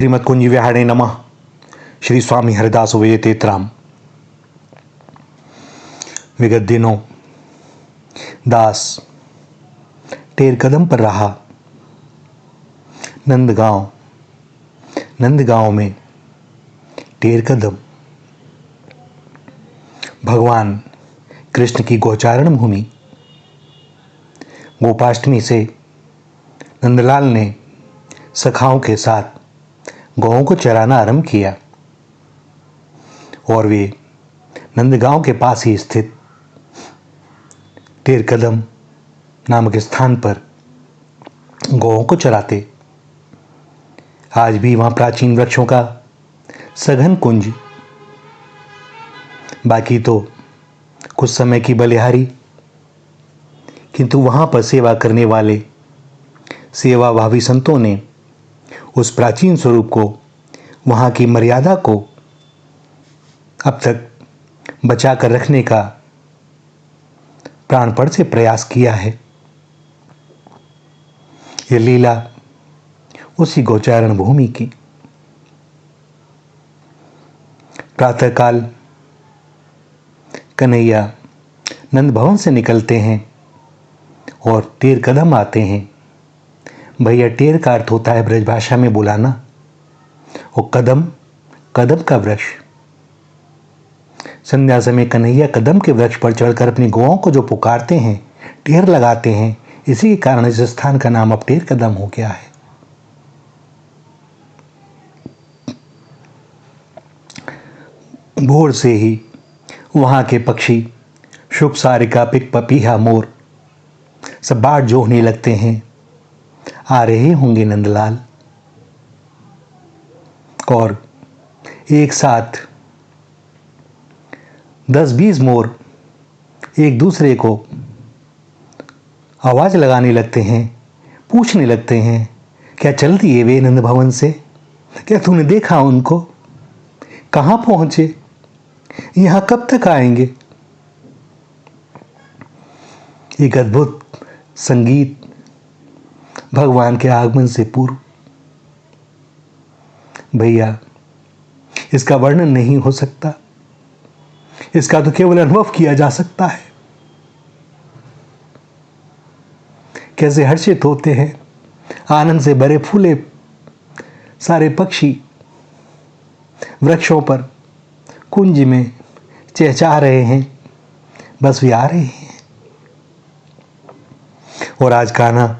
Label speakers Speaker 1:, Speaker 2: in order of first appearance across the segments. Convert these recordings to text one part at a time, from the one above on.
Speaker 1: श्रीमद कुंज विहारे नमः। श्री स्वामी हरिदास वेयतेतराम। विगत दिनों दास टेर कदम पर रहा। नंदगांव में टेर कदम भगवान कृष्ण की गोचारण भूमि। गोपाष्टमी से नंदलाल ने सखाओं के साथ गौओं को चराना आरंभ किया और वे नंदगांव के पास ही स्थित टेर कदम नामक स्थान पर गौओं को चराते। आज भी वहां प्राचीन वृक्षों का सघन कुंज, बाकी तो कुछ समय की बलिहारी, किंतु वहां पर सेवा करने वाले सेवाभावी संतों ने उस प्राचीन स्वरूप को, वहां की मर्यादा को अब तक बचा कर रखने का प्राणपण से प्रयास किया है। यह लीला उसी गोचारण भूमि की। प्रातःकाल कन्हैया नंद भवन से निकलते हैं और टेर कदम आते हैं। भैया, टेर का अर्थ होता है ब्रजभाषा में बुलाना, और कदम का वृक्ष। संध्या समय कन्हैया कदम के वृक्ष पर चढ़कर अपनी गौओं को जो पुकारते हैं, टेर लगाते हैं, इसी के कारण इस स्थान का नाम अब टेर कदम हो गया है। भोर से ही वहां के पक्षी शुभ सारिका, पिक, पपीहा, मोर सब बाढ़ जोहने लगते हैं। आ रहे होंगे नंदलाल, और एक साथ 10-20 मोर एक दूसरे को आवाज लगाने लगते हैं, पूछने लगते हैं, क्या चलती है वे नंद भवन से? क्या तूने देखा उनको? कहां पहुंचे? यहां कब तक आएंगे? एक अद्भुत संगीत भगवान के आगमन से पूर्व। भैया, इसका वर्णन नहीं हो सकता, इसका तो केवल अनुभव किया जा सकता है। कैसे हर्षित होते हैं, आनंद से भरे फूले सारे पक्षी वृक्षों पर, कुंज में चहचहा रहे हैं। बस वे आ रहे हैं। और आज कान्हा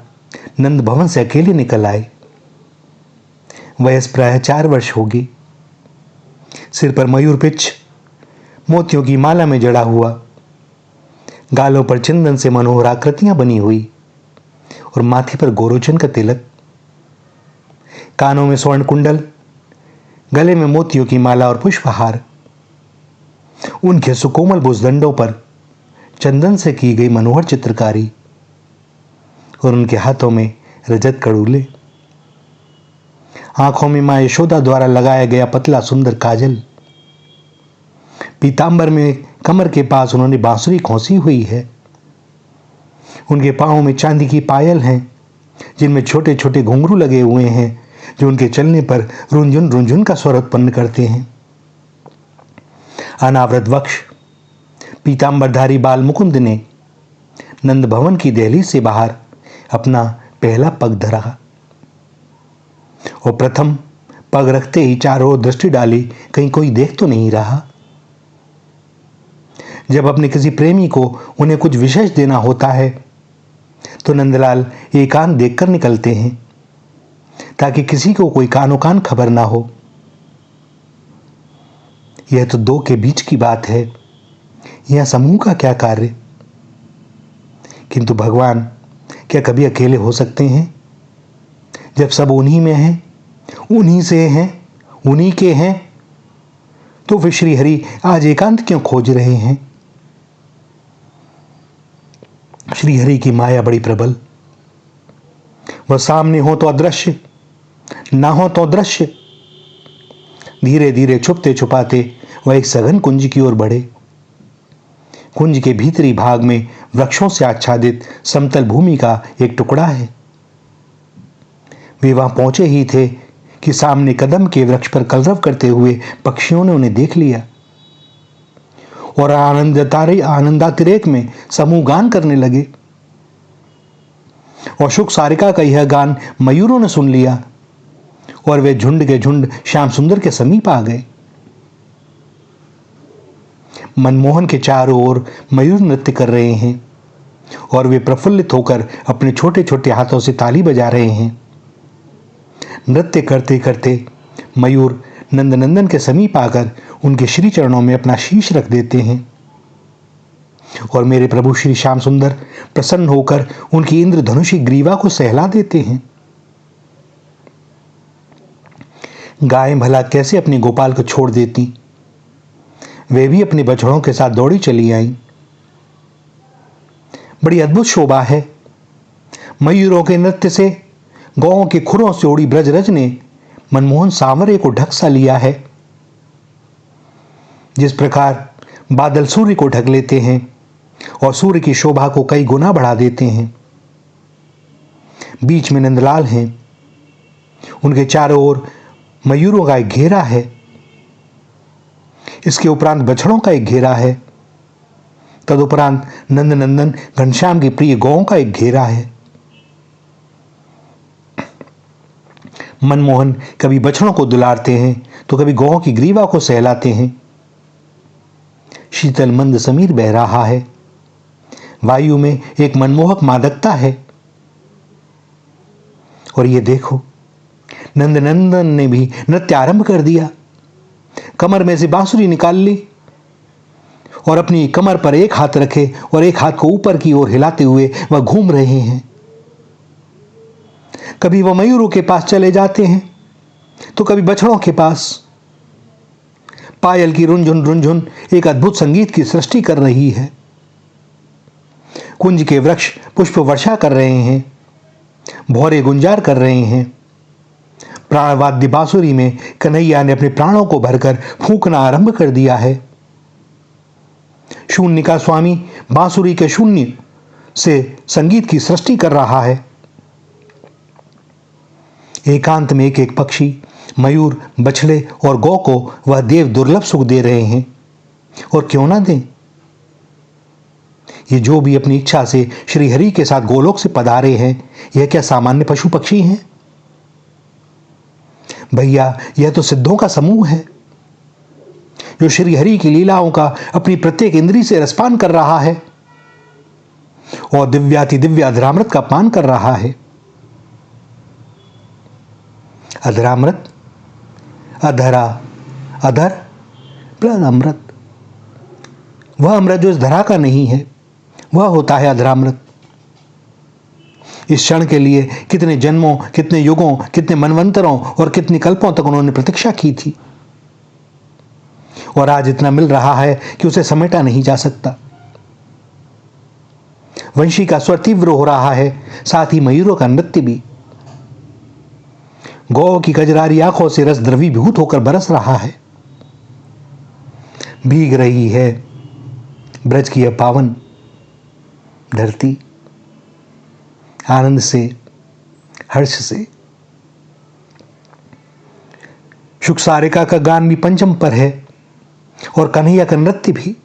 Speaker 1: नंद भवन से अकेले निकल आए। वयस प्रायः 4 वर्ष होगी। सिर पर मयूर पिच मोतियों की माला में जड़ा हुआ, गालों पर चंदन से मनोहर आकृतियां बनी हुई, और माथे पर गोरोचन का तिलक, कानों में स्वर्ण कुंडल, गले में मोतियों की माला और पुष्पहार। उनके सुकोमल भुजदंडों पर चंदन से की गई मनोहर चित्रकारी, और उनके हाथों में रजत कड़ूले। आंखों में मां यशोदा द्वारा लगाया गया पतला सुंदर काजल। पीतांबर में कमर के पास उन्होंने बांसुरी खोसी हुई है। उनके पांवों में चांदी की पायल हैं, जिनमें छोटे छोटे घुंघरू लगे हुए हैं, जो उनके चलने पर रुंझुन रुंझुन का स्वर उत्पन्न करते हैं। अनावृत वक्ष पीतांबरधारी बाल मुकुंद ने नंद भवन की दहलीज से बाहर अपना पहला पग धरा, और प्रथम पग रखते ही चारों ओर दृष्टि डाली, कहीं कोई देख तो नहीं रहा। जब अपने किसी प्रेमी को उन्हें कुछ विशेष देना होता है, तो नंदलाल एकांत देखकर निकलते हैं, ताकि किसी को कोई कानो कान खबर ना हो। यह तो 2 के बीच की बात है, यह समूह का क्या कार्य? किंतु भगवान क्या कभी अकेले हो सकते हैं? जब सब उन्हीं में हैं, उन्हीं से हैं, उन्हीं के हैं, तो फिर श्री हरि आज एकांत क्यों खोज रहे हैं? श्री हरि की माया बड़ी प्रबल। वह सामने हो तो अदृश्य, ना हो तो दृश्य। धीरे धीरे छुपते छुपाते वह एक सघन कुंज की ओर बढ़े। कुंज के भीतरी भाग में वृक्षों से आच्छादित समतल भूमि का एक टुकड़ा है। वे वहां पहुंचे ही थे कि सामने कदम के वृक्ष पर कलरव करते हुए पक्षियों ने उन्हें देख लिया और आनंदातिरेक में समूह गान करने लगे। और शुक सारिका का यह गान मयूरों ने सुन लिया और वे झुंड के झुंड श्याम सुंदर के समीप आ गए। मनमोहन के चारों ओर मयूर नृत्य कर रहे हैं और वे प्रफुल्लित होकर अपने छोटे छोटे हाथों से ताली बजा रहे हैं। नृत्य करते करते मयूर नंदनंदन के समीप आकर उनके श्री चरणों में अपना शीश रख देते हैं और मेरे प्रभु श्री श्याम सुंदर प्रसन्न होकर उनकी इंद्रधनुषी ग्रीवा को सहला देते हैं। गायें भला कैसे अपने गोपाल को छोड़ देती, वे भी अपने बछड़ों के साथ दौड़ी चली आईं। बड़ी अद्भुत शोभा है। मयूरों के नृत्य से गौओं के खुरों से उड़ी ब्रजरज ने मनमोहन सांवरे को ढक सा लिया है। जिस प्रकार बादल सूर्य को ढक लेते हैं और सूर्य की शोभा को कई गुना बढ़ा देते हैं। बीच में नंदलाल हैं, उनके चारों ओर मयूरों का एक घेरा है, इसके उपरांत बछड़ों का एक घेरा है, तदुपरांत नंदनंदन घनश्याम की प्रिय गौओं का एक घेरा है। मनमोहन कभी बछड़ों को दुलारते हैं तो कभी गौओं की ग्रीवा को सहलाते हैं। शीतल मंद समीर बह रहा है, वायु में एक मनमोहक मादकता है। और ये देखो, नंदनंदन ने भी नृत्य आरंभ कर दिया। कमर में से बांसुरी निकाल ली और अपनी कमर पर एक हाथ रखे और एक हाथ को ऊपर की ओर हिलाते हुए वह घूम रहे हैं। कभी वह मयूरों के पास चले जाते हैं तो कभी बछड़ों के पास। पायल की रुंझुन रुंझुन एक अद्भुत संगीत की सृष्टि कर रही है। कुंज के वृक्ष पुष्प वर्षा कर रहे हैं, भौरे गुंजार कर रहे हैं। प्राणवाद्य बांसुरी में कन्हैया ने अपने प्राणों को भरकर फूंकना आरंभ कर दिया है। शून्य का स्वामी बांसुरी के शून्य से संगीत की सृष्टि कर रहा है। एकांत में एक एक पक्षी, मयूर, बछड़े और गौ को वह देव दुर्लभ सुख दे रहे हैं। और क्यों ना दें? ये जो भी अपनी इच्छा से श्री हरि के साथ गोलोक से पधारे हैं, यह क्या सामान्य पशु पक्षी हैं? भैया, यह तो सिद्धों का समूह है जो श्री हरि की लीलाओं का अपनी प्रत्येक इंद्री से रसपान कर रहा है और दिव्याति दिव्य अधरामृत का पान कर रहा है। अधरामृत, अधरा, अधर प्लस अमृत। वह अमृत जो इस धरा का नहीं है, वह होता है अधरामृत। इस क्षण के लिए कितने जन्मों, कितने युगों, कितने मनवंतरों और कितने कल्पों तक उन्होंने प्रतीक्षा की थी और आज इतना मिल रहा है कि उसे समेटा नहीं जा सकता। वंशी का स्वर तीव्र हो रहा है, साथ ही मयूरों का नृत्य भी। गौ की कजरारी आंखों से रस द्रवीभूत होकर बरस रहा है। भीग रही है ब्रज की यह पावन धरती आनंद से, हर्ष से। शुक सारिका का गान भी पंचम पर है और कन्हैया का नृत्य भी।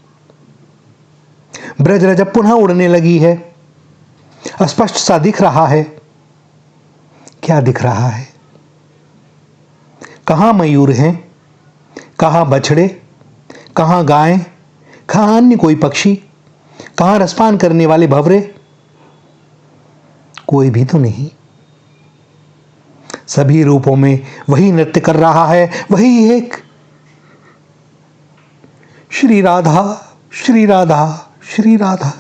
Speaker 1: ब्रज रज पुनः उड़ने लगी है, अस्पष्ट सा दिख रहा है। क्या दिख रहा है? कहां मयूर हैं, कहां बछड़े, कहां गायें, कहां अन्य कोई पक्षी, कहां रसपान करने वाले भंवरे? कोई भी तो नहीं। सभी रूपों में वही नृत्य कर रहा है, वही एक। श्री राधा, श्री राधा, श्री राधा।